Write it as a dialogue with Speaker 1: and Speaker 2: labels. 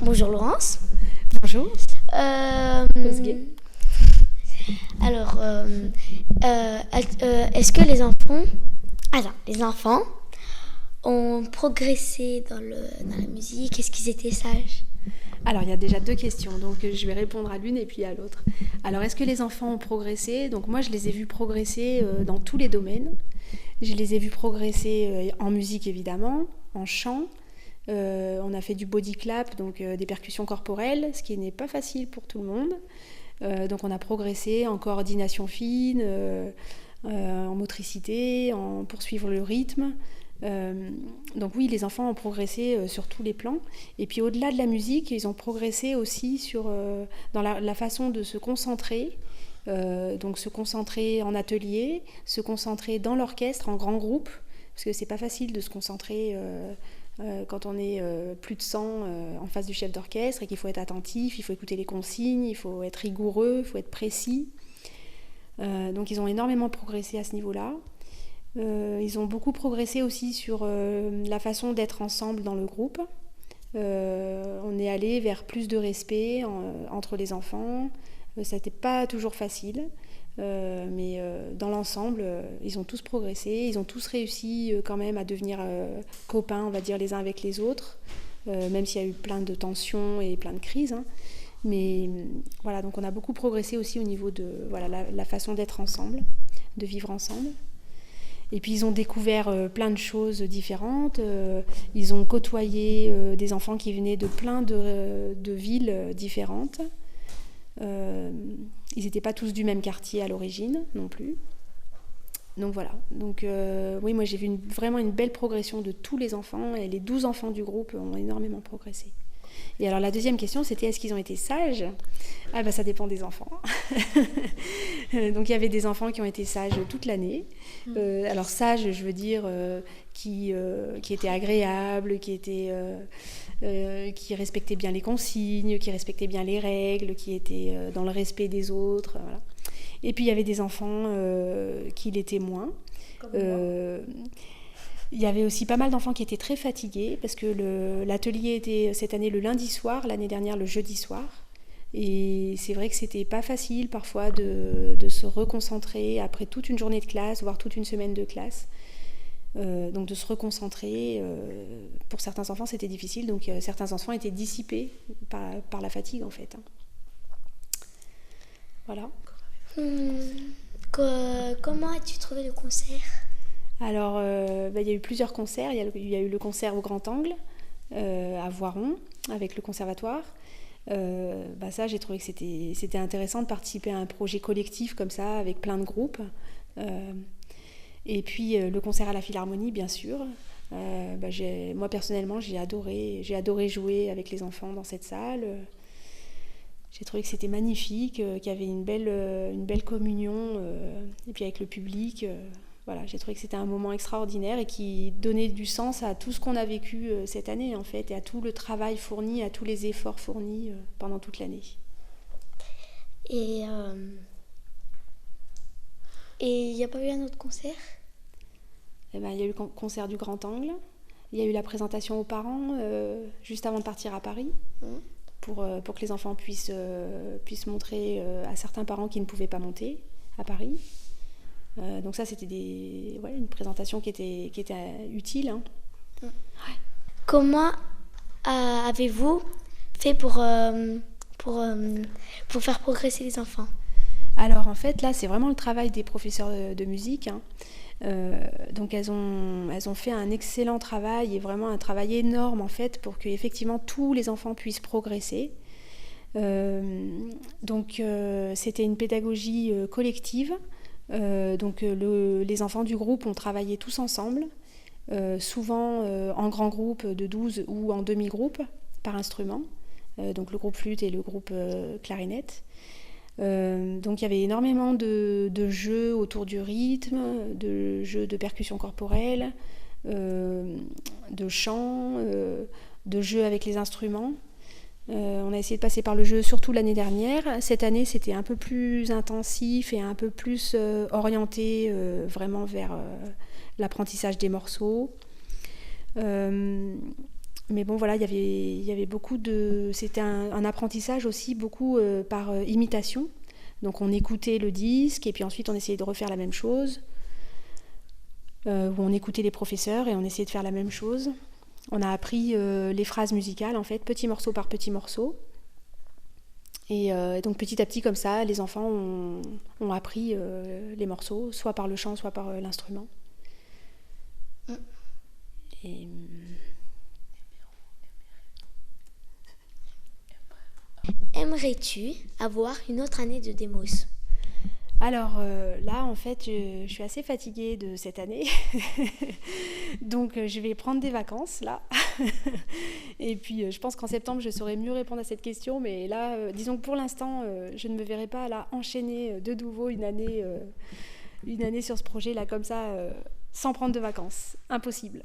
Speaker 1: Bonjour Laurence.
Speaker 2: Bonjour. Osguet.
Speaker 1: Alors, est-ce que les enfants ont progressé dans la musique? Est-ce qu'ils étaient sages?
Speaker 2: Alors, il y a déjà 2 questions, donc je vais répondre à l'une et puis à l'autre. Alors, est-ce que les enfants ont progressé? Donc, moi, je les ai vus progresser dans tous les domaines. Je les ai vus progresser en musique, évidemment, en chant. On a fait du body clap, donc des percussions corporelles, ce qui n'est pas facile pour tout le monde. Donc, on a progressé en coordination fine, en motricité, en poursuivre le rythme. Donc oui, les enfants ont progressé sur tous les plans. Et puis au-delà de la musique, ils ont progressé aussi dans la façon de se concentrer. Donc se concentrer en atelier, se concentrer dans l'orchestre, en grand groupe, parce que c'est pas facile de se concentrer quand on est plus de 100 en face du chef d'orchestre et qu'il faut être attentif, il faut écouter les consignes, il faut être rigoureux, il faut être précis. Donc ils ont énormément progressé à ce niveau-là. Ils ont beaucoup progressé aussi sur la façon d'être ensemble dans le groupe. On est allé vers plus de respect entre les enfants. Ça n'était pas toujours facile, mais dans l'ensemble, ils ont tous progressé. Ils ont tous réussi quand même à devenir copains, on va dire, les uns avec les autres, même s'il y a eu plein de tensions et plein de crises. Mais voilà, donc on a beaucoup progressé aussi au niveau de la façon d'être ensemble, de vivre ensemble. Et puis ils ont découvert plein de choses différentes. Ils ont côtoyé des enfants qui venaient de plein de villes différentes. Ils n'étaient pas tous du même quartier à l'origine non plus. Donc voilà. Donc oui, moi j'ai vu vraiment une belle progression de tous les enfants. Et les 12 enfants du groupe ont énormément progressé. Et alors la deuxième question, c'était est-ce qu'ils ont été sages ? Ah bah ça dépend des enfants. Donc il y avait des enfants qui ont été sages toute l'année. Alors sages, je veux dire, qui étaient agréables, qui respectaient bien les consignes, qui respectaient bien les règles, qui étaient dans le respect des autres. Voilà. Et puis il y avait des enfants qui l'étaient moins. Il y avait aussi pas mal d'enfants qui étaient très fatigués parce que l'atelier était cette année le lundi soir, l'année dernière le jeudi soir. Et c'est vrai que c'était pas facile parfois de se reconcentrer après toute une journée de classe, voire toute une semaine de classe. Donc de se reconcentrer, pour certains enfants c'était difficile, donc certains enfants étaient dissipés par la fatigue en fait. Voilà.
Speaker 1: Comment as-tu trouvé le concert ?
Speaker 2: Alors, il y a eu plusieurs concerts. Il y a eu le concert au Grand Angle, à Voiron, avec le conservatoire. Ça, j'ai trouvé que c'était intéressant de participer à un projet collectif comme ça, avec plein de groupes. Et puis, le concert à la Philharmonie, bien sûr. Moi, personnellement, j'ai adoré jouer avec les enfants dans cette salle. J'ai trouvé que c'était magnifique, qu'il y avait une belle communion, et puis avec le public. Voilà, j'ai trouvé que c'était un moment extraordinaire et qui donnait du sens à tout ce qu'on a vécu cette année en fait, et à tout le travail fourni, à tous les efforts fournis pendant toute l'année.
Speaker 1: Et il n'y a pas eu un autre concert ?
Speaker 2: Il y a eu le concert du Grand Angle, il y a eu la présentation aux parents juste avant de partir à Paris, pour que les enfants puissent montrer à certains parents qui ne pouvaient pas monter à Paris. Donc ça, c'était une présentation qui était utile.
Speaker 1: Ouais. Comment avez-vous fait pour faire progresser les enfants ?
Speaker 2: Alors en fait, là, c'est vraiment le travail des professeurs de musique. Donc elles ont fait un excellent travail et vraiment un travail énorme en fait pour que effectivement tous les enfants puissent progresser. Donc c'était une pédagogie collective. Les enfants du groupe ont travaillé tous ensemble, souvent en grand groupe de 12 ou en demi-groupe par instrument, donc le groupe flûte et le groupe clarinette. Donc il y avait énormément de jeux autour du rythme, de jeux de percussion corporelle, de chant, de jeux avec les instruments. On a essayé de passer par le jeu surtout l'année dernière. Cette année, c'était un peu plus intensif et un peu plus orienté vraiment vers l'apprentissage des morceaux. Mais bon, voilà, il y avait beaucoup de... C'était un apprentissage aussi, beaucoup par imitation. Donc on écoutait le disque et puis ensuite on essayait de refaire la même chose. Où on écoutait les professeurs et on essayait de faire la même chose. On a appris les phrases musicales, en fait, petit morceau par petit morceau. Et donc petit à petit, comme ça, les enfants ont appris les morceaux, soit par le chant, soit par l'instrument. Et...
Speaker 1: Aimerais-tu avoir une autre année de démos?
Speaker 2: Alors là, en fait, je suis assez fatiguée de cette année. Donc je vais prendre des vacances, là. Et puis je pense qu'en septembre, je saurai mieux répondre à cette question. Mais là, disons que pour l'instant, je ne me verrai pas là enchaîner de nouveau une année sur ce projet-là, comme ça, sans prendre de vacances. Impossible.